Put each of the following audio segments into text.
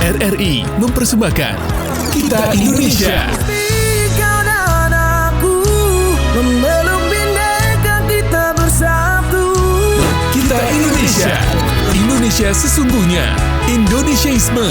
RRI mempersembahkan Kita Indonesia. Kau dan aku memeluk bineka kita bersatu. Kita Indonesia. Indonesia sesungguhnya. Indonesiaisme.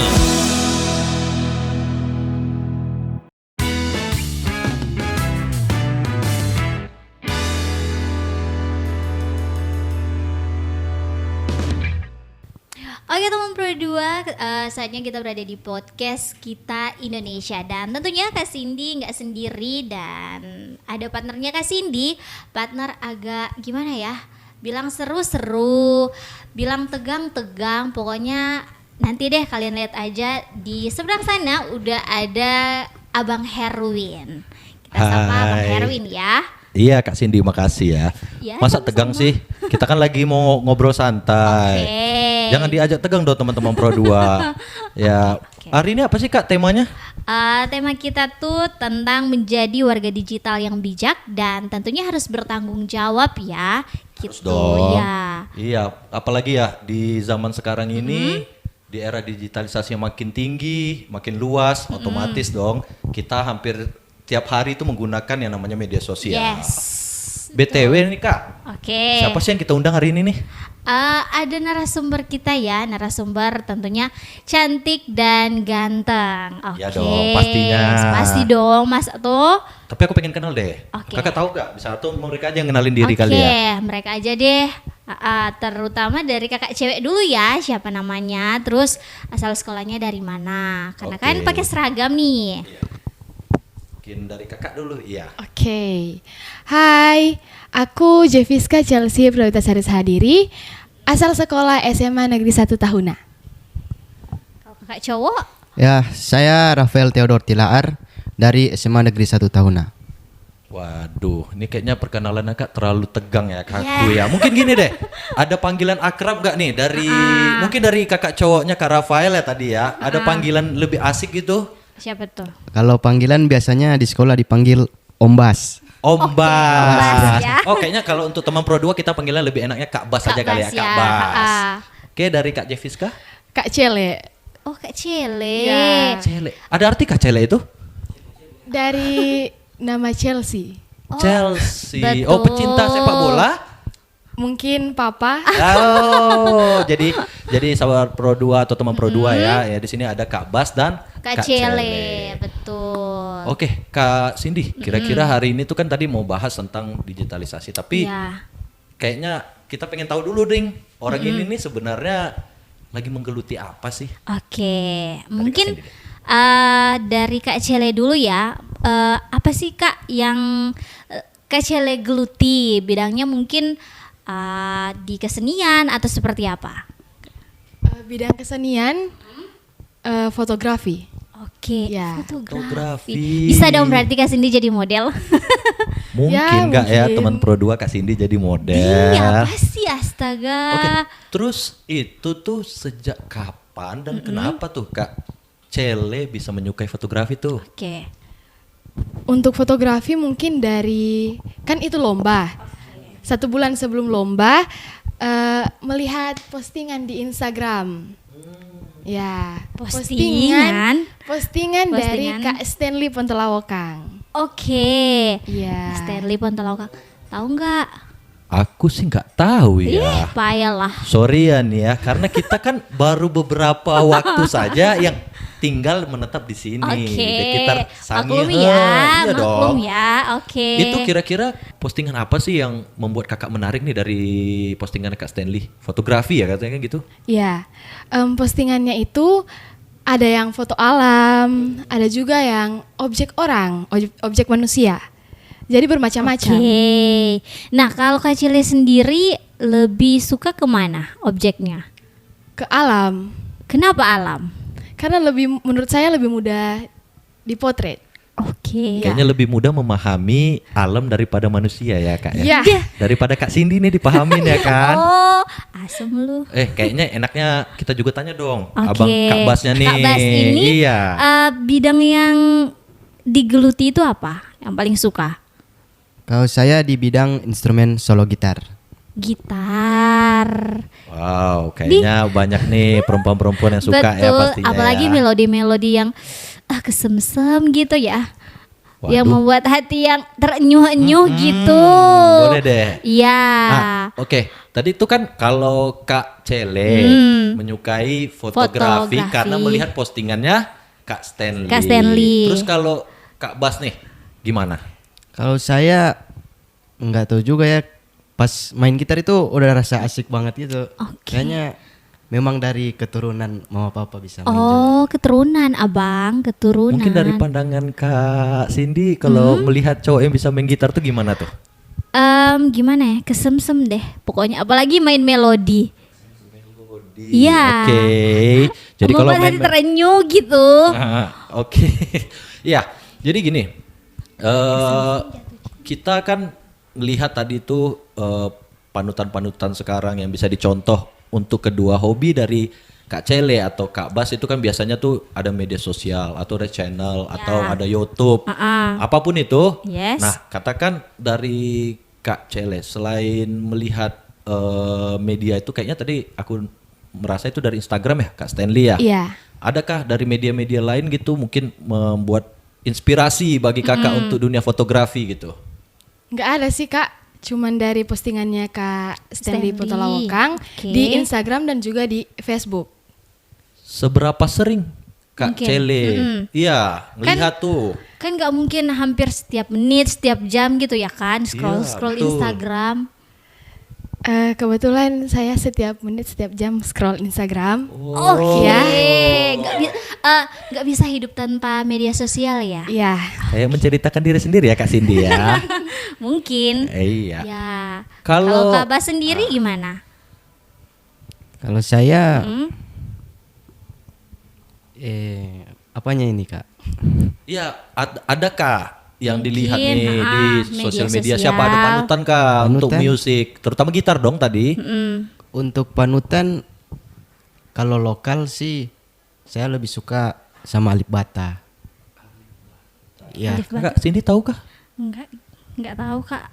Oke teman Pro 2, saatnya kita berada di podcast Kita Indonesia. Dan tentunya Kak Cindy nggak sendiri dan ada partnernya Kak Cindy. Partner agak gimana ya, bilang seru-seru, bilang tegang-tegang. Pokoknya nanti deh kalian lihat aja di seberang sana udah ada Abang Herwin. Kita sapa Abang Herwin ya. Iya Kak Cindy, makasih ya. Ya, Masa sama-sama. tegang sih? Kita kan lagi mau ngobrol santai. Oke. Jangan diajak tegang dong teman-teman Pro 2. Ya, Oke. hari ini apa sih Kak temanya? Tema kita tuh tentang menjadi warga digital yang bijak dan tentunya harus bertanggung jawab ya. Harus Gitu dong. ya. Iya, apalagi ya di zaman sekarang ini, di era digitalisasi yang makin tinggi, makin luas, otomatis dong kita hampir tiap hari itu menggunakan yang namanya media sosial. Yes. BTW nih Kak, Oke. siapa sih yang kita undang hari ini nih? Ada narasumber kita ya, narasumber tentunya cantik dan ganteng. Oke. Ya dong, pastinya. Pasti dong, Mas tuh. Tapi aku pengen kenal deh. Oke. Kakak tahu gak? Bisa tuh mereka aja yang kenalin diri kali ya. Oke, mereka aja deh. Terutama dari kakak cewek dulu ya, siapa namanya, terus asal sekolahnya dari mana. Karena kan Oke. pakai seragam nih. Mungkin dari kakak dulu, iya. Oke, hai, aku Jeviska Chelsea Prioritas Haris Hadiri, asal sekolah SMA Negeri 1 Tahuna. Kalau kakak cowok, Ya, saya Rafael Theodor Tilaar dari SMA Negeri 1 Tahuna. Waduh, ini kayaknya perkenalan kakak terlalu tegang ya kakakku ya. Mungkin gini deh, ada panggilan akrab gak nih dari mungkin dari kakak cowoknya Kak Rafael ya tadi ya. Ada panggilan lebih asik gitu? siapa tuh? Kalau panggilan biasanya di sekolah dipanggil Ombas. Ombas. Ombas ya. Oh, kayaknya kalau untuk teman Pro 2 kita panggilnya lebih enaknya Kak Bas Kak aja kali ya, Bas Kak ya, Bas. Oke, dari Kak Jeviska? Kak Cele, Oh Kak Cele. Ya. Cele. Ada arti Kak Cele itu? dari nama Chelsea. Oh, Chelsea. betul. Oh, pecinta sepak bola? Mungkin Papa, Oh, jadi sahabat Pro 2 atau teman Pro 2 ya. Ya di sini ada Kak Bas dan Kak Cele, betul. Oke, Kak Cindy, kira-kira hari ini tuh kan tadi mau bahas tentang digitalisasi, tapi Ya. kayaknya kita pengen tahu dulu, Ding. Orang ini nih sebenarnya lagi menggeluti apa sih? Oke, Kak mungkin Cindy deh. dari Kak Cele dulu ya. Apa sih Kak yang Kak Cele geluti? Bidangnya mungkin di kesenian atau seperti apa? bidang kesenian, fotografi. Oke, Ya. Fotografi. Bisa dong berarti Kak Cindy jadi model? Mungkin Ya, nggak ya mungkin. teman Pro 2 Kak Cindy jadi model? Iya, pasti astaga. Oke, terus itu tuh sejak kapan dan kenapa tuh Kak Cele bisa menyukai fotografi tuh? Oke. Untuk fotografi mungkin dari, kan itu lomba. 1 bulan sebelum lomba, melihat postingan di Instagram. Ya, Postingan? postingan dari Postingan. Kak Stanley Pontelawokang. Oke. Iya. Stanley Pontelawakang. Tahu nggak? Aku sih nggak tahu ya. Payah lah. Sorry ya nih ya, karena kita kan baru beberapa waktu saja yang tinggal menetap di sini. Oke. Di sekitar Maklum Sangihe. ya, Iya maklum dong. ya. Oke. Itu kira-kira postingan apa sih yang membuat kakak menarik nih dari postingan Kak Stanley? Fotografi ya katanya gitu? Ya, postingannya itu ada yang foto alam, ada juga yang objek orang, objek manusia. Jadi bermacam-macam. Oke. Nah, kalau Kak Cile sendiri lebih suka kemana objeknya? Ke alam, Kenapa alam? karena menurut saya lebih mudah dipotret. Oke. Kayaknya lebih mudah memahami alam daripada manusia ya kak ya? Iya. Daripada Kak Cindy nih dipahamin ya kan? Oh, asem lu. Kayaknya enaknya kita juga tanya dong, Oke. abang Kak Basnya nih. Kak Bas ini Iya. bidang yang digeluti itu apa? Yang paling suka? Kalau saya di bidang instrumen solo gitar. gitar. Wow, kayaknya banyak nih perempuan-perempuan yang suka ya Betul, pastinya. apalagi ya. melodi-melodi yang kesemsem gitu ya. Waduh. Yang membuat hati yang terenyuh-enyuh gitu. Boleh deh. Iya. Nah, oke. Tadi itu kan kalau Kak Cele menyukai fotografi Fotografi. karena melihat postingannya Kak Stanley. Kak Stanley. Terus kalau Kak Bas nih, gimana? Kalau saya nggak tahu juga ya. Pas main gitar itu udah rasa asik banget gitu. Oke. Kayaknya memang dari keturunan mama papa bisa main juga. Oh, keturunan abang, keturunan. Mungkin dari pandangan Kak Cindy kalau melihat cowok yang bisa main gitar tuh gimana tuh? Gimana ya, kesemsem deh. Pokoknya apalagi main melodi. Iya. Oke. Jadi kalau membuat main hati terenyuh gitu. Oke. Ya, jadi gini. Kita kan melihat tadi tuh panutan-panutan sekarang yang bisa dicontoh untuk kedua hobi dari Kak Cele atau Kak Bas itu kan biasanya tuh ada media sosial atau ada channel atau ada YouTube. Apapun itu. Yes. Nah, katakan dari Kak Cele selain melihat media itu kayaknya tadi aku merasa itu dari Instagram ya Kak Stanley ya. Iya. Adakah dari media-media lain gitu mungkin membuat inspirasi bagi kakak untuk dunia fotografi gitu? Nggak ada sih Kak, cuman dari postingannya Kak Stanley Stanley. Potolawokang Oke. di Instagram dan juga di Facebook. Seberapa sering Kak Mungkin. Cele? Iya, melihat tuh. Kan nggak mungkin hampir setiap menit, setiap jam gitu ya kan, scroll betul. Instagram. Kebetulan saya setiap menit, setiap jam scroll Instagram. Oke, Ya. nggak bisa hidup tanpa media sosial ya? Iya. Kayak menceritakan diri sendiri ya Kak Cindy ya. Mungkin. Iya. Ya. Kalau- Kalau Kak Bas sendiri gimana? Kalau saya apanya ini Kak? Iya, adakah yang dilihat Mungkin, nih di media sosial media sosial. siapa ada panutan Kak untuk Panutan? musik, terutama gitar dong tadi. Untuk panutan kalau lokal sih saya lebih suka sama Alif Bata. Ya, Kak Cindy tahu kah? Enggak tahu Kak.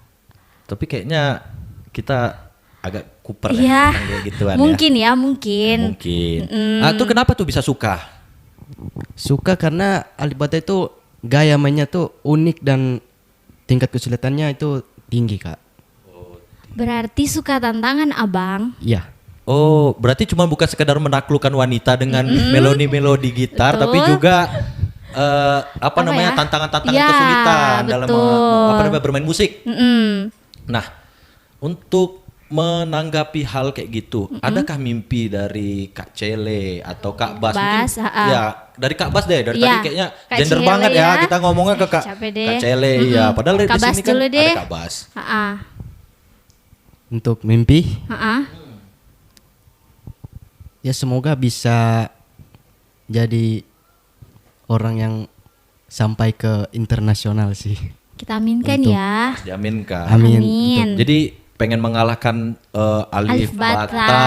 Tapi kayaknya kita agak kuper Iya. ya tentang kayak gituan Mungkin ya. ya, mungkin. Mungkin. Tuh kenapa tuh bisa suka? suka karena Alif Bata itu gaya mainnya tuh unik dan tingkat kesulitannya itu tinggi Kak. Berarti suka tantangan abang. Iya. Oh, berarti cuma bukan sekedar menaklukkan wanita dengan melodi-melodi gitar, Betul. tapi juga apa Apa namanya ya? tantangan-tantangan Ya, kesulitan dalam betul. bermain musik. Mm-mm. Nah, untuk menanggapi hal kayak gitu, adakah mimpi dari Kak Cele atau Kak Bas? Bas, Mungkin, ya, dari Kak Bas deh. Dari Iya, tadi kayaknya Kak gender Cele banget ya. ya. Kita ngomongnya ke Kak, Capek deh. Kak Cele ya. Padahal di Kak Bas sini kan dulu ada deh. Kak Bas. Untuk mimpi Ha-ah. ya semoga bisa jadi orang yang sampai ke internasional sih. Kita aminkan Untuk- ya. Jamin Kak. Amin. Amin. Jadi pengen mengalahkan Alif Alif Bata. Bata.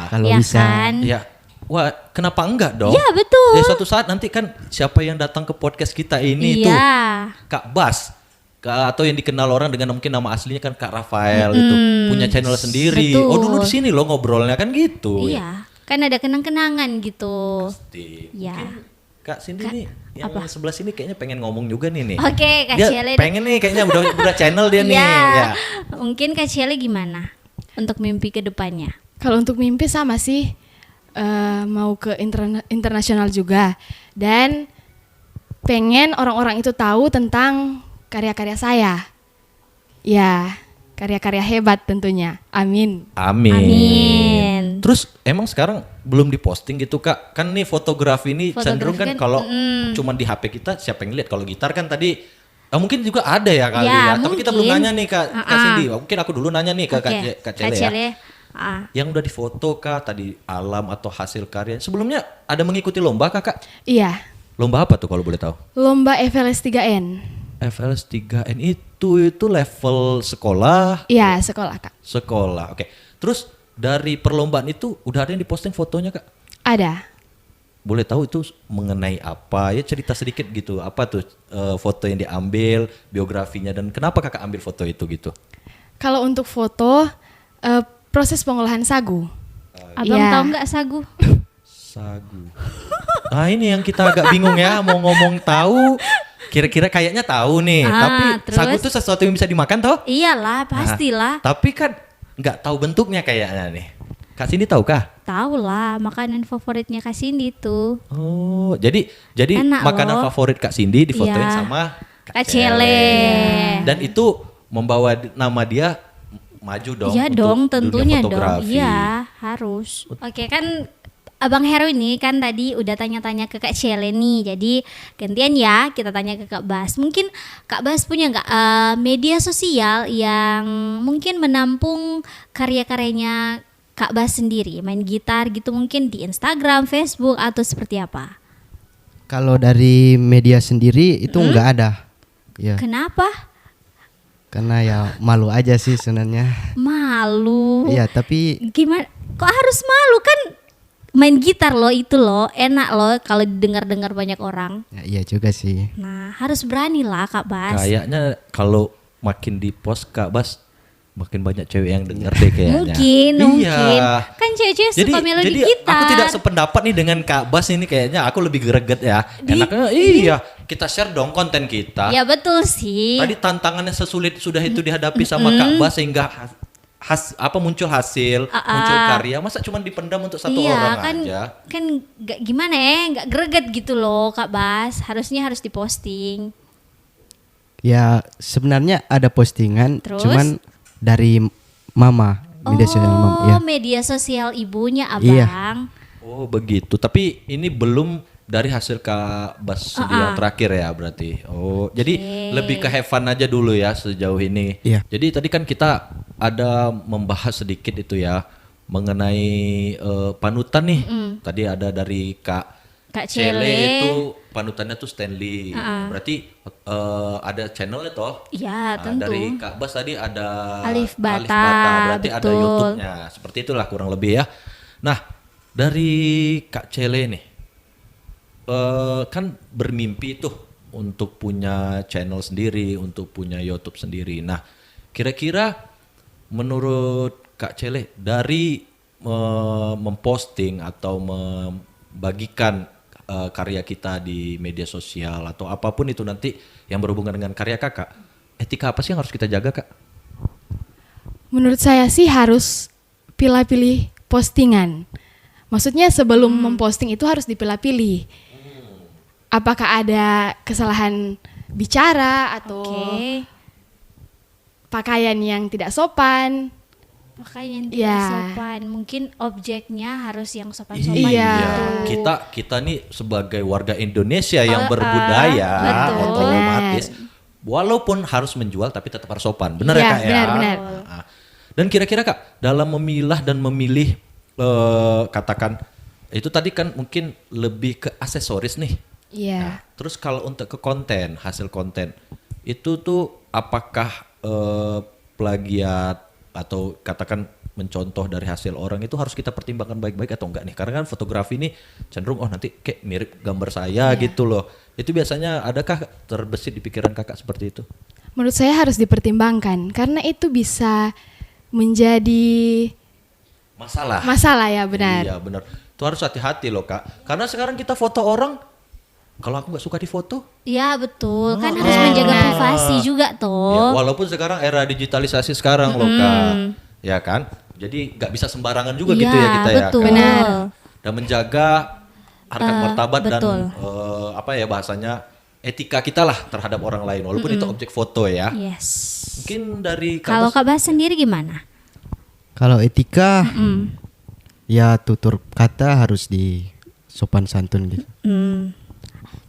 Kalau Ya bisa. kan? Ya, wah kenapa enggak dong? Iya, betul. Ya suatu saat nanti kan siapa yang datang ke podcast kita ini tuh Iya. Kak Bas. Atau yang dikenal orang dengan mungkin nama aslinya kan Kak Rafael itu punya channel sendiri. Betul. Oh dulu di sini loh ngobrolnya kan gitu. Iya. Kan ada kenang-kenangan gitu. Pasti. Iya. Mungkin Kak Cindy nih yang sebelah sini kayaknya pengen ngomong juga nih. Oke, Kak Dia Cele. pengen nih kayaknya udah channel dia nih. Iya. Ya. Mungkin Kak Cele gimana untuk mimpi ke depannya? Kalau untuk mimpi sama sih, mau ke internasional juga, dan pengen orang-orang itu tahu tentang karya-karya saya. Ya, karya-karya hebat tentunya. Amin. Amin. Terus emang sekarang belum diposting gitu Kak? Kan nih fotografi ini Fotografi cenderung kan kan, kalau cuman di HP kita siapa yang lihat? Kalau gitar kan tadi mungkin juga ada ya kali Ya, ya. Tapi kita belum mungkin. nanya nih Kak Cindy. Mungkin aku dulu nanya nih ke Oke, Kak Cele ya. Cele. Yang udah difoto Kak tadi alam atau hasil karya. Sebelumnya ada mengikuti lomba Kak? Iya, Lomba apa tuh kalau boleh tahu? lomba FLS 3N. FLS 3N itu level sekolah. Iya, sekolah Kak. Sekolah. Oke. Terus dari perlombaan itu udah ada yang diposting fotonya Kak? Ada. Boleh tahu itu mengenai apa ya, cerita sedikit gitu, apa tuh foto yang diambil, biografinya, dan kenapa Kakak ambil foto itu gitu? Kalau untuk foto, proses pengolahan sagu. Abang Iya. tahu nggak sagu? Sagu. Nah ini yang kita agak bingung ya, mau ngomong tahu, kira-kira kayaknya tahu nih. Tapi terus? sagu itu sesuatu yang bisa dimakan toh? Iyalah, pastilah. Tapi kan nggak tahu bentuknya kayaknya nih. Kak Cindy tahu kah? Tahu lah, makanan favoritnya Kak Cindy tuh. Oh, jadi Enak makanan loh. favorit Kak Cindy difotoin Iya. sama Kak Cele. Dan itu membawa nama dia maju dong. Iya untuk dong, dunia tentunya dong. fotografi. Iya, harus. Oke, kan Abang Heru ini kan tadi udah tanya-tanya ke Kak Cele nih. Jadi gantian ya kita tanya ke Kak Bas. Mungkin Kak Bas punya nggak media sosial yang mungkin menampung karya-karyanya Kak Bas sendiri, main gitar gitu, mungkin di Instagram, Facebook atau seperti apa? Kalau dari media sendiri itu nggak ada. Ya, Kenapa? karena ya malu aja sih sebenarnya. Malu. Iya, tapi Gimana? Kok harus malu kan? Main gitar loh, itu loh, enak loh kalau didengar-dengar banyak orang. ya, iya juga sih. Nah, harus berani lah Kak Bas. Kayaknya kalau makin di post Kak Bas makin banyak cewek yang denger deh kayaknya. Mungkin. Iya. Kan cewek-cewek Jadi, suka melodi jadi gitar. aku tidak sependapat nih dengan Kak Bas ini, kayaknya aku lebih greget ya. Enaknya iya, kita share dong konten kita. Ya betul sih. Tadi tantangannya sesulit sudah itu dihadapi sama Kak Bas sehingga muncul hasil, muncul karya. Masa cuma dipendam untuk satu Iya orang kan, aja? kan gak, gimana ya, nggak greget gitu loh Kak Bas. Harusnya harus diposting. Ya sebenarnya ada postingan, Terus? cuman dari mama, media sosial mama. Ya. Media sosial ibunya Abang. Iya. Oh begitu. Tapi ini belum dari hasil Kak Bas yang terakhir ya berarti. Oh jadi lebih ke have fun aja dulu ya sejauh ini. Iya. Jadi tadi kan kita ada membahas sedikit itu ya mengenai panutan nih. Tadi ada dari Kak Kak Cele Cele. itu panutannya tuh Stanley. Berarti ada channelnya toh? Iya Nah, tentu. dari Kak Bas tadi ada Alif Bata, berarti ada betul. YouTube-nya. Seperti itulah kurang lebih ya. Nah, dari Kak Cele nih, kan bermimpi tuh untuk punya channel sendiri, untuk punya YouTube sendiri. Nah, kira-kira menurut Kak Cele dari memposting atau membagikan karya kita di media sosial atau apapun itu nanti yang berhubungan dengan karya kakak, etika apa sih yang harus kita jaga kak? Menurut saya sih harus pilih-pilih postingan. Maksudnya sebelum memposting itu harus dipilah-pilih. Apakah ada kesalahan bicara atau Oke. pakaian yang tidak sopan? Pakaian tidak Iya. sopan. Mungkin objeknya harus yang sopan-sopan Iya. gitu. Kita nih sebagai warga Indonesia yang berbudaya betul. otomatis walaupun harus menjual tapi tetap harus sopan. Benar ya Iya, kak ya? benar. Nah, dan kira-kira kak dalam memilah dan memilih katakan itu tadi kan mungkin lebih ke aksesoris nih. Iya. Nah, terus kalau untuk ke konten, hasil konten itu tuh apakah plagiat atau katakan mencontoh dari hasil orang itu harus kita pertimbangkan baik-baik atau enggak nih? Karena kan fotografi ini cenderung nanti kayak mirip gambar saya gitu loh. Itu biasanya adakah terbesit di pikiran kakak seperti itu? Menurut saya harus dipertimbangkan karena itu bisa menjadi masalah ya, benar. Iya benar. Itu harus hati-hati loh kak. Karena sekarang kita foto orang, kalau aku nggak suka difoto, Ya betul, kan harus menjaga privasi juga ya, toh. walaupun sekarang era digitalisasi sekarang loh kak, ya kan. Jadi nggak bisa sembarangan juga gitu ya kita betul. ya. Kak. Benar. Dan menjaga harkat martabat dan betul. apa ya bahasanya etika kita lah terhadap orang lain, walaupun itu objek foto ya. Yes. Mungkin dari Kak Kalau Bas, Kak Bas sendiri gimana? Kalau etika, ya tutur kata harus di sopan santun gitu.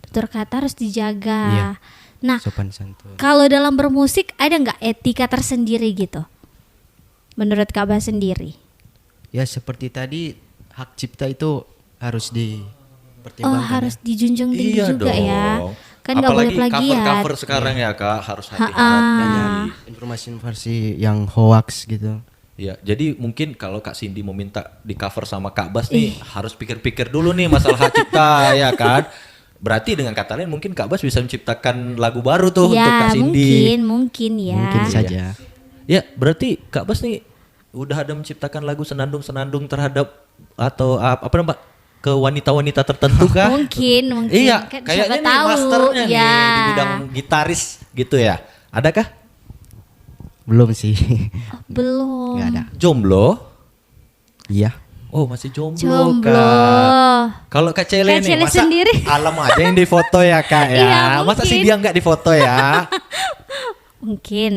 Tutur kata harus dijaga. Iya. Nah, Sopan santun. kalau dalam bermusik ada nggak etika tersendiri gitu? Menurut Kak Bas sendiri? Ya seperti tadi hak cipta itu harus Oh, dipertimbangkan. harus dijunjung tinggi iya juga dong. ya. Kan nggak boleh Apalagi plagiat. cover sekarang ya kak harus hati-hati. Banyak informasi-informasi yang hoax gitu. Ya, jadi mungkin kalau Kak Cindy mau minta di cover sama Kak Bas nih harus pikir-pikir dulu nih masalah hak cipta ya kan. Berarti dengan kata lain mungkin Kak Bas bisa menciptakan lagu baru tuh untuk Kak Ya Cindy. mungkin ya. Mungkin saja. Ya, berarti Kak Bas nih udah ada menciptakan lagu senandung-senandung terhadap atau apa namanya ke wanita-wanita tertentu kah? Mungkin. Iya, Kan kayaknya siapa nih tahu. masternya nih Ya. di bidang gitaris gitu ya. Adakah? Belum sih. Belum. Nggak ada. Jomblo? Iya. Oh masih jomblo, Jomblo. Kak. Kalau Kak Cele Kak nih, Cele masa sendiri. alam aja yang difoto ya Kak ya? Iya, Masa sih mungkin. dia nggak difoto ya? Mungkin.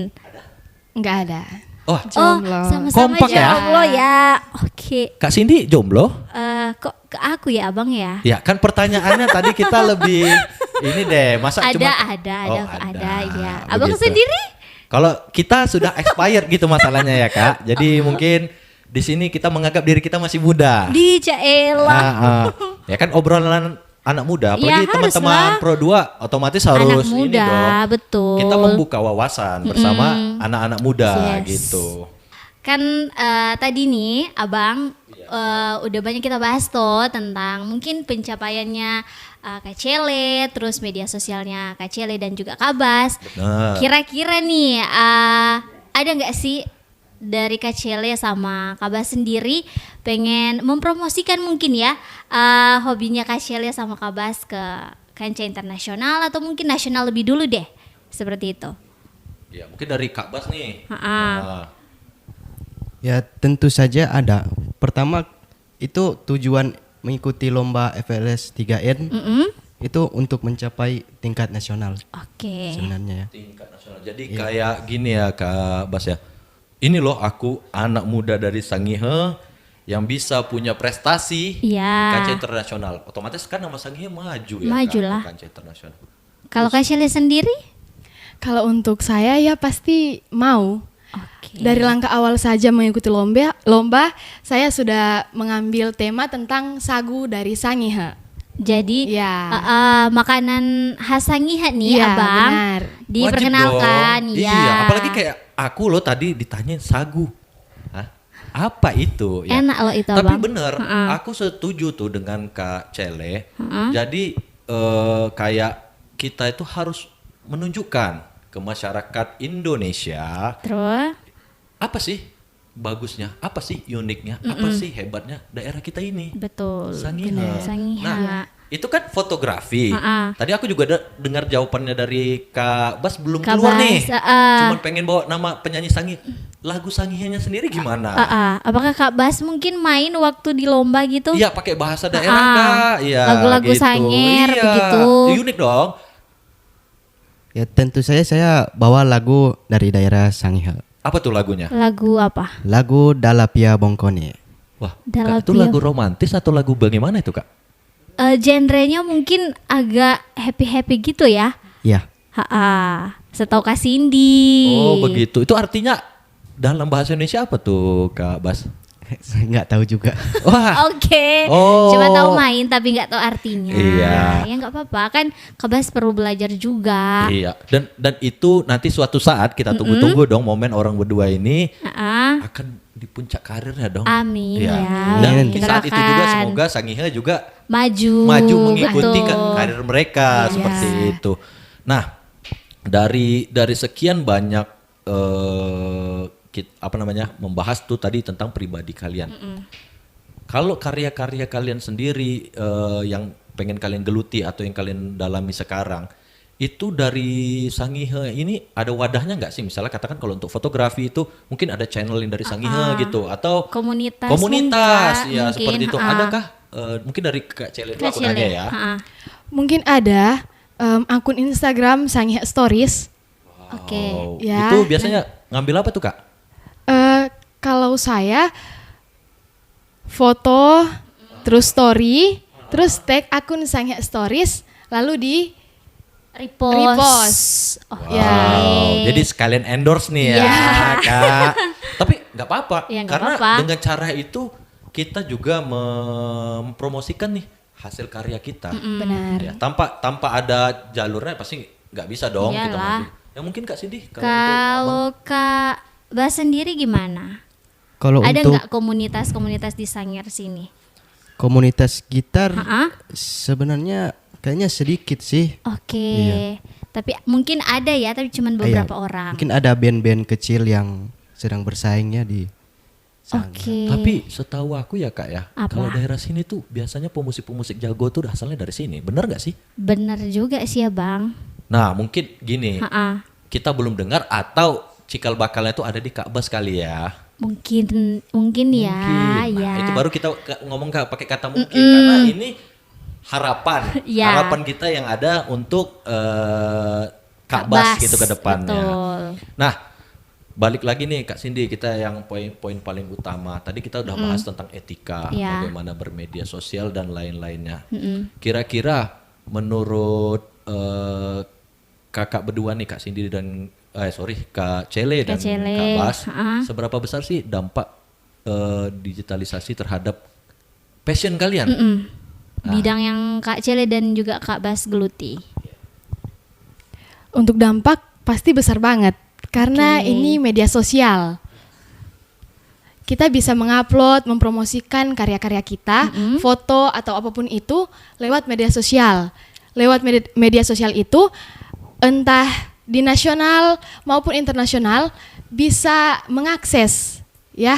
Nggak ada. Oh, Jomblo. Oh, sama-sama Kompak ya? jomblo ya. Oke. Kak Cindy jomblo? Kok ke aku ya, Abang ya? Ya kan pertanyaannya tadi kita lebih ini deh, masa Ada, cuma ada, ya. Abang begitu. sendiri? Kalau kita sudah expired gitu masalahnya ya Kak. Jadi mungkin di sini kita menganggap diri kita masih muda. Di Jaela. Ya kan obrolan anak muda, Ya, apalagi teman-teman haruslah. Pro 2 otomatis harus Anak ini muda, dong. betul. Kita membuka wawasan bersama anak-anak muda Yes. gitu. Kan tadi nih Abang udah banyak kita bahas tuh tentang mungkin pencapaiannya Kak Cele, terus media sosialnya Kak Cele dan juga Kak Bas. Benar. Kira-kira nih ada nggak sih dari Kak Cele sama Kak Bas sendiri pengen mempromosikan mungkin ya hobinya Kak Cele sama Kak Bas ke kancah internasional atau mungkin nasional lebih dulu deh, seperti itu. Ya mungkin dari Kak Bas nih. Ha-ha. Nah, Ya tentu saja ada. Pertama itu tujuan mengikuti lomba FLS 3N itu untuk mencapai tingkat nasional Oke. sebenarnya ya. tingkat nasional. Jadi kayak gini ya Kak Bas ya. Ini loh aku anak muda dari Sangihe yang bisa punya prestasi di Iya. kancah internasional. Otomatis kan nama Sangihe maju ya Maju Kak, lah. ke kancah internasional. Kalau Kak Cele sendiri? Kalau untuk saya ya pasti mau. Oke. Dari langkah awal saja mengikuti lomba, saya sudah mengambil tema tentang sagu dari Sangihe. Jadi Ya. makanan khas Sangihe nih Iya, Abang benar. diperkenalkan. Wajib dong. Ya. Iya, apalagi kayak aku loh tadi ditanyain sagu. Hah? Apa itu? Ya. Enak loh itu, Tapi Abang. bener, aku setuju tuh dengan Kak Cele. Jadi kayak kita itu harus menunjukkan ke masyarakat Indonesia Terus apa sih bagusnya, apa sih uniknya, apa sih hebatnya daerah kita ini. betul. Sangihe. Benar, Sangihe. Nah, itu kan fotografi. Ha-ha. Tadi aku juga dengar jawabannya dari Kak Bas belum Kak keluar Bas, nih. Cuman pengen bawa nama penyanyi Sangihe. Lagu Sangihenya sendiri gimana? Apakah Kak Bas mungkin main waktu di lomba gitu? Iya, pakai bahasa daerah Kak. Iya. Lagu-lagu gitu. Sangihe Iya. begitu. Unik dong. Ya tentu saja saya bawa lagu dari daerah Sangihe. Apa tuh lagunya? Lagu apa? Lagu Dalapia Bongkone. Wah, Kak, Dalam itu Pio. lagu romantis atau lagu bagaimana itu, Kak? Genrenya mungkin agak happy-happy gitu ya? Ya, Setahu Kak Cindy. Oh, begitu. Itu artinya dalam bahasa Indonesia apa tuh, Kak Bas? saya nggak tahu juga. Wah. Oke, Oh. cuma tahu main tapi nggak tahu artinya. Iya. Ya nggak apa-apa kan, Kak Bas perlu belajar juga. Iya, dan itu nanti suatu saat kita tunggu-tunggu dong momen orang berdua ini Ah, akan di puncak karirnya dong. Amin Iya. ya. Dan Amin. di Kita saat itu juga doakan. semoga Sangihe juga maju mengikuti betul. karir mereka Iya. seperti itu. Nah, dari sekian banyak membahas tuh tadi tentang pribadi kalian. Kalau karya-karya kalian sendiri yang pengen kalian geluti atau yang kalian dalami sekarang, itu dari Sangihe ini ada wadahnya nggak sih? Misalnya katakan kalau untuk fotografi itu mungkin ada channel yang dari Sangihe gitu atau Komunitas ya mungkin, seperti itu. Adakah mungkin dari Kak Cele dulu Kak aku nanya Cele, ya. Mungkin ada akun Instagram Sangihe Stories. Oke. Oh, Ya, itu biasanya ngambil apa tuh Kak? Kalau saya foto, terus story, terus tag akun Sangihe Stories, lalu di repost. Oke. Wow, jadi sekalian endorse nih ya, Iya. Kak. Tapi nggak apa-apa, Ya, nggak karena apa-apa. dengan cara itu kita juga mempromosikan nih hasil karya kita. Benar. Ya, tanpa ada jalurnya pasti nggak bisa dong kita Iyalah. maju. Ya mungkin Kak Cindy Kalau Kak Bas sendiri gimana? Kalau Ada untuk nggak komunitas-komunitas di Sangir sini? komunitas gitar Ha-ha. sebenarnya kayaknya sedikit sih. Oke. Iya. Tapi mungkin ada ya, tapi cuma beberapa Iya, orang. Mungkin ada band-band kecil yang sedang bersaingnya di Oke. Tapi setahu aku ya Kak ya, Apa? kalau daerah sini tuh biasanya pemusik-pemusik jago tuh asalnya dari sini. Bener nggak sih? Bener juga sih ya Bang. Nah mungkin gini, Ha-ha. kita belum dengar atau cikal bakalnya tuh ada di Kak Bas kali ya. Mungkin ya, Mungkin. ya. Nah, itu baru kita ngomong pakai kata mungkin karena ini harapan, Ya. harapan kita yang ada untuk Kak Bas gitu ke depannya. Betul. Nah, balik lagi nih Kak Cindy, kita yang poin-poin paling utama. Tadi kita udah bahas tentang etika, Ya. bagaimana bermedia sosial dan lain-lainnya. Kira-kira menurut kakak berdua nih Kak Cindy dan Kak Cele dan Cele, Kak Bas, ha-ha. seberapa besar sih dampak digitalisasi terhadap passion kalian? Bidang yang Kak Cele dan juga Kak Bas geluti. Untuk dampak pasti besar banget karena Oke. ini media sosial. Kita bisa mengupload, mempromosikan karya-karya kita, foto atau apapun itu lewat media sosial. Lewat media sosial itu entah di nasional maupun internasional bisa mengakses ya,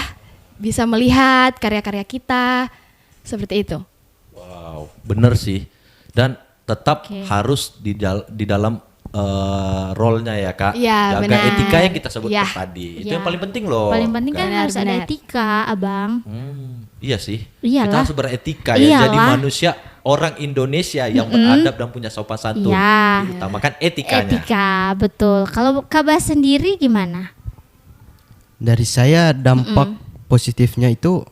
bisa melihat karya-karya kita seperti itu. Wow, bener sih. Dan tetap Oke. harus di dalam role-nya ya Kak. Iya, Jaga benar. etika yang kita sebut Iya. tadi. Itu Iya. yang paling penting loh. Paling penting kan Benar, harus ada benar. etika, Abang. Iya sih. Iyalah. Kita harus beretika ya. Jadi Iyalah. manusia orang Indonesia yang beradab dan punya sopan santun. Iya. Utamakan etikanya. Etika, betul. Kalau Kak Bas sendiri gimana? Dari saya dampak positifnya itu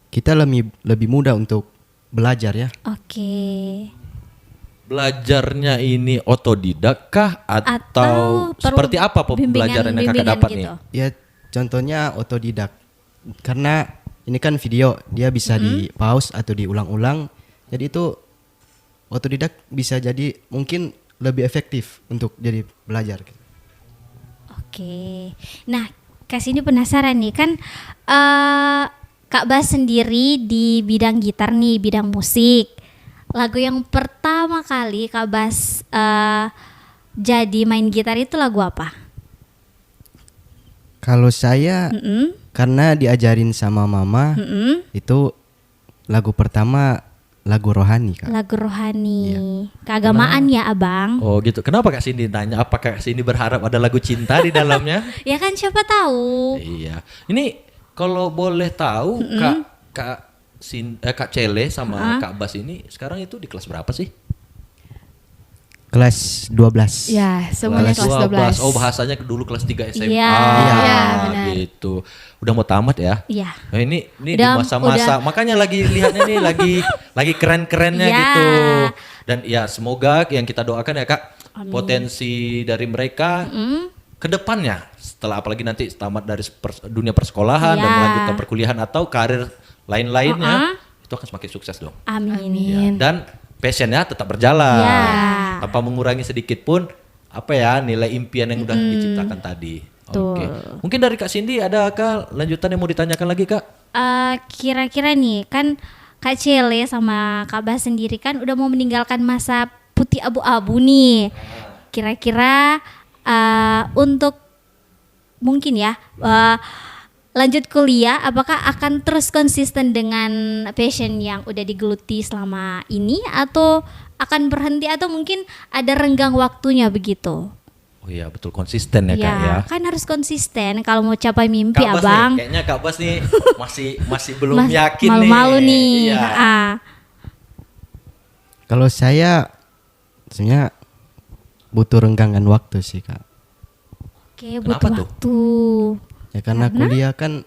kita lebih mudah untuk belajar ya. Oke. Belajarnya ini otodidak kah atau Atau perlu seperti apa pembelajaran yang Kakak bimbingan dapat gitu? nih? Ya contohnya otodidak. Karena ini kan video, dia bisa di pause atau diulang-ulang. Jadi itu otodidak bisa jadi mungkin lebih efektif untuk jadi belajar. Oke. Nah, Kak Cindy penasaran nih kan Kak Bas sendiri di bidang gitar nih, bidang musik. Lagu yang pertama kali Kak Bas jadi main gitar itu lagu apa? Kalau saya karena diajarin sama mama itu lagu pertama lagu rohani Kak. Lagu rohani. Keagamaan ya, Abang. Oh gitu. Kenapa Kak Cindy tanya? Apakah Kak Cindy berharap ada lagu cinta di dalamnya? Ya kan siapa tahu. Iya. Ini kalau boleh tahu Kak Cele sama Kak Bas ini sekarang itu di kelas berapa sih? Kelas 12. Ya, semuanya kelas 12. Oh bahasanya dulu kelas 3 SMA. Iya. Iya, benar. Gitu. Udah mau tamat ya? Iya. Nah, ini di Udah- masa-masa makanya lagi lihatnya nih lagi keren-kerennya Iya. gitu. Dan ya semoga yang kita doakan ya Kak, potensi dari mereka ke depannya setelah apalagi nanti tamat dari dunia persekolahan dan Iya. melanjutkan perkuliahan atau karir lain-lainnya itu akan semakin sukses dong. Amin. Ya, dan passionnya tetap berjalan Ya. tanpa mengurangi sedikit pun apa ya nilai impian yang udah diciptakan tadi. Betul. Oke, mungkin dari Kak Cindy adakah lanjutan yang mau ditanyakan lagi Kak? Kira-kira nih kan Kak Cele sama Kak Bas sendiri kan udah mau meninggalkan masa putih abu-abu nih. Kira-kira untuk mungkin ya lanjut kuliah, apakah akan terus konsisten dengan passion yang udah digeluti selama ini atau akan berhenti atau mungkin ada renggang waktunya begitu? Oh iya betul konsisten ya Kak ya. Kan harus konsisten kalau mau capai mimpi, Kak Bas Abang. nih, kayaknya Kak Bas nih masih belum Mas- yakin malu-malu nih. Iya. Kalau saya sebenarnya butuh renggangan waktu sih Kak. Oke, Kenapa butuh tuh? waktu. Ya karena kuliah kan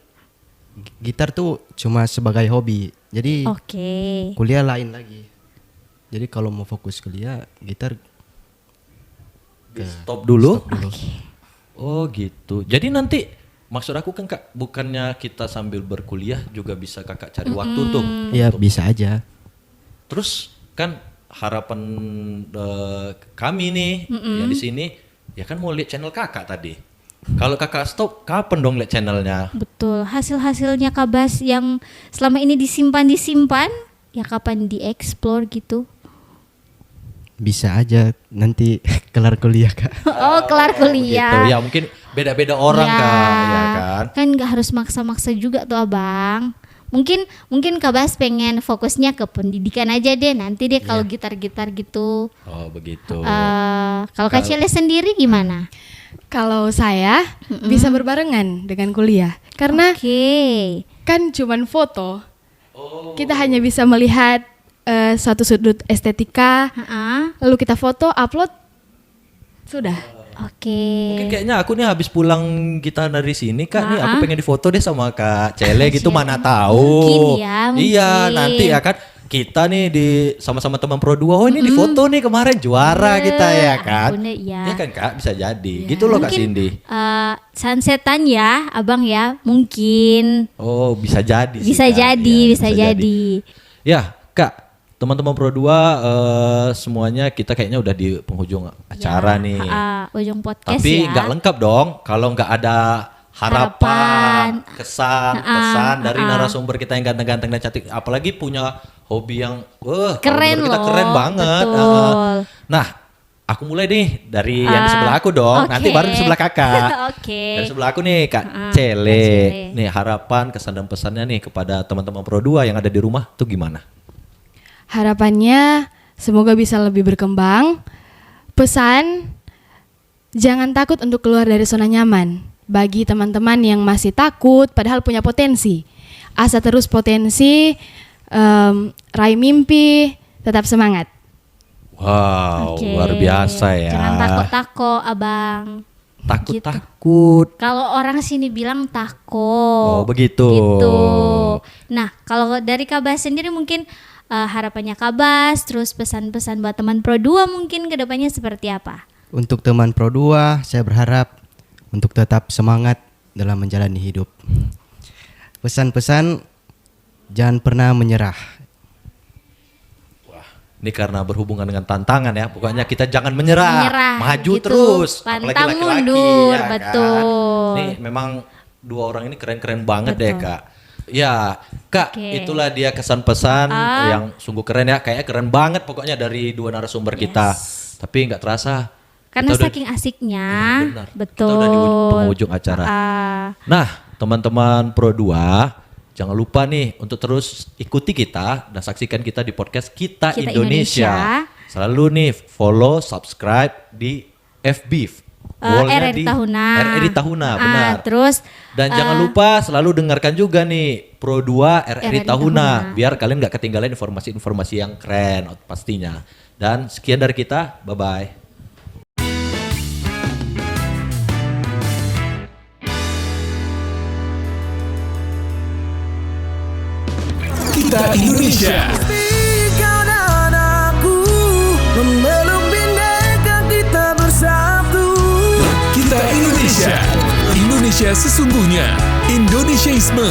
gitar tuh cuma sebagai hobi. Jadi Oke. kuliah lain lagi. Jadi kalau mau fokus kuliah, gitar Stop dulu. stop dulu. Oh gitu. Jadi nanti maksud aku kan Kak, bukannya kita sambil berkuliah juga bisa Kakak cari waktu tuh. Ya bisa aja. Terus kan harapan kami nih yang di sini ya kan mau lihat channel Kakak tadi. Kalau Kakak stop, kapan dong lihat channelnya? Betul. Hasil-hasilnya Kak Bas yang selama ini disimpan, ya kapan dieksplor gitu? Bisa aja nanti kelar kuliah Kak. Oh, kelar Gitu. kuliah. Ya mungkin beda-beda orang ya kan. Kan nggak harus maksa-maksa juga tuh abang. Mungkin Kak Bas pengen fokusnya ke pendidikan aja deh, nanti deh kalau gitar-gitar gitu. Oh begitu. Kalau Kak Cele sendiri gimana? Kalau saya bisa berbarengan dengan kuliah karena Oke. kan cuman foto. Kita hanya bisa melihat suatu sudut estetika, Heeh. lalu kita foto, upload, sudah. Oke. Mungkin kayaknya aku nih habis pulang kita dari sini Kak, nih aku pengen difoto deh sama Kak Cele gitu, mana tahu. Mungkin ya, Iya, mungkin. nanti ya kan kita nih di sama-sama teman Pro 2. Oh, ini difoto nih kemarin juara kita ya kan. ampun deh, iya. Iya kan Kak, bisa jadi. Gitu loh Kak Mungkin, Cindy. sunsetan ya, abang ya, mungkin. Oh, bisa jadi sih, Bisa Kak. jadi, Iya, bisa jadi. Ya, Kak, teman-teman Pro 2 semuanya kita kayaknya udah di penghujung acara nih. Ujung podcast Tapi ya. nggak lengkap dong kalau nggak ada harapan, kesan, pesan dari narasumber kita yang ganteng-ganteng dan cantik. Apalagi punya hobi yang kalau Keren menurut kita loh, keren banget. betul. Nah, aku mulai nih dari yang di sebelah aku dong. Oke. Nanti baru di sebelah kakak. Oke. Dari sebelah aku nih Kak Cele. Cele. Nih harapan, kesan dan pesannya nih kepada teman-teman Pro 2 yang ada di rumah tuh gimana? Harapannya semoga bisa lebih berkembang. Pesan, jangan takut untuk keluar dari zona nyaman. Bagi teman-teman yang masih takut padahal punya potensi, asa terus potensi, raih mimpi, tetap semangat. Wow, Oke. luar biasa ya. Jangan takut-takut, abang. Takut-takut. Kalau orang sini bilang takut. Oh, begitu. Gitu. Nah, kalau dari Kak Bas sendiri mungkin harapannya Kak Bas, terus pesan-pesan buat teman Pro 2 mungkin kedepannya seperti apa? Untuk teman Pro 2, saya berharap untuk tetap semangat dalam menjalani hidup. Pesan-pesan, jangan pernah menyerah. Ini karena berhubungan dengan tantangan ya. Pokoknya kita jangan menyerah, Menyerah, maju gitu. terus. Pantang mundur, betul. Kan? Nih memang dua orang ini keren-keren banget deh Kak. Ya Kak, Oke. itulah dia kesan pesan yang sungguh keren ya. Kayaknya keren banget pokoknya dari dua narasumber kita. Tapi nggak terasa. Karena kita udah- saking asiknya, Iya, benar. betul. Kita udah di penghujung acara. Nah, teman-teman Pro 2, jangan lupa nih untuk terus ikuti kita dan saksikan kita di podcast Kita, Kita Indonesia. Indonesia. Selalu nih follow, subscribe di FB. Wallnya RRI Tahuna. RRI Tahuna, benar. Terus Dan jangan lupa selalu dengarkan juga nih Pro 2 RRI Tahuna. Biar kalian nggak ketinggalan informasi-informasi yang keren pastinya. Dan sekian dari kita, bye-bye. Kita Indonesia. Kau dan aku memeluk bineka kita bersatu. Kita Indonesia. Indonesia sesungguhnya. Indonesiaisme.